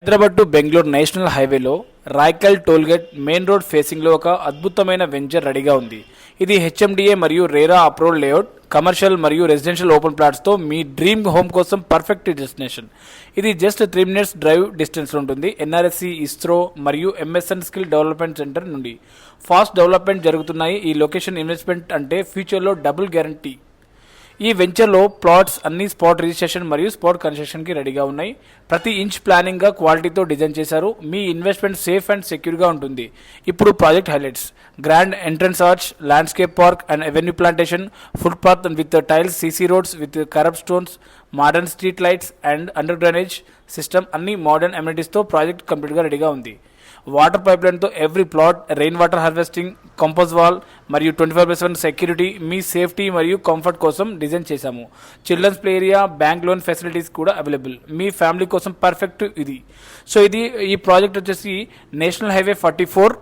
Hyderabad to Bengaluru national హైవేలో Raikal tollgate main road ఫేసింగ్లో ఒక అద్భుతమైన వెంచర్ రెడీగా ఉంది. ఇది హెచ్ఎండిఏ మరియు రేరా అప్రూవ్డ్ లేఅవుట్, కమర్షియల్ మరియు రెసిడెన్షియల్ ఓపెన్ ప్లాట్స్తో మీ డ్రీమ్ హోమ్ కోసం పర్ఫెక్ట్ డెస్టినేషన్. ఇది జస్ట్ 3 minutes డ్రైవ్ డిస్టెన్స్ ఉంటుంది. ఎన్ఆర్ఎస్సి, ఇస్రో మరియు ఎంఎస్ఎన్ స్కిల్ డెవలప్మెంట్ సెంటర్ నుండి ఫాస్ట్ డెవలప్మెంట్ జరుగుతున్నాయి. ఈ లొకేషన్ ఇన్వెస్ట్మెంట్ అంటే ఫ్యూచర్లో డబుల్ గ్యారంటీ. ఈ వెంచర్లో ప్లాట్స్ అన్ని స్పాట్ రిజిస్ట్రేషన్ మరియు స్పాట్ కన్స్ట్రక్షన్కి రెడీగా ఉన్నాయి. ప్రతి ఇంచ్ ప్లానింగ్గా క్వాలిటీతో డిజైన్ చేశారు. మీ ఇన్వెస్ట్మెంట్ సేఫ్ అండ్ సెక్యూర్గా ఉంటుంది. ఇప్పుడు project highlights: grand entrance arch, landscape park and avenue plantation, foot path with tiles, CC roads with curb stones, modern street lights and under drainage system, అన్ని modern అమ్యూనిటీస్తో project కంప్లీట్గా రెడీగా ఉంది. Water pipe లైన్తో every plot, rain water harvesting, compound wall మరియు 24/7 security మీ safety మరియు comfort కోసం design చేశాము. Children's play area, bank loan facilities కూడా అవైలబుల్. మీ ఫ్యామిలీ కోసం పర్ఫెక్ట్ ఇది. సో ఈ ప్రాజెక్ట్ వచ్చేసి నేషనల్ హైవే 44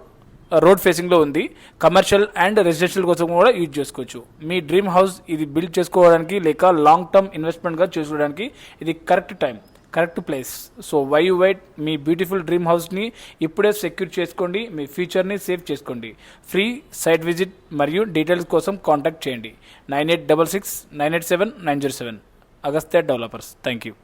రోడ్ ఫేసింగ్లో ఉంది. కమర్షియల్ అండ్ రెసిడెన్షియల్ కోసం కూడా యూజ్ చేసుకోవచ్చు. మీ డ్రీమ్ హౌస్ ఇది బిల్డ్ చేసుకోవడానికి లేక లాంగ్ టర్మ్ ఇన్వెస్ట్మెంట్గా చేసుకోవడానికి ఇది correct place. So why you wait? మీ బ్యూటిఫుల్ డ్రీమ్ హౌస్ని ఇప్పుడే సెక్యూర్ చేసుకోండి. మీ ఫ్యూచర్ని సేవ్ చేసుకోండి. ఫ్రీ సైట్ విజిట్ మరియు డీటెయిల్స్ కోసం కాంటాక్ట్ చేయండి 9866 987 907. అగస్త్య డెవలపర్స్. Thank you.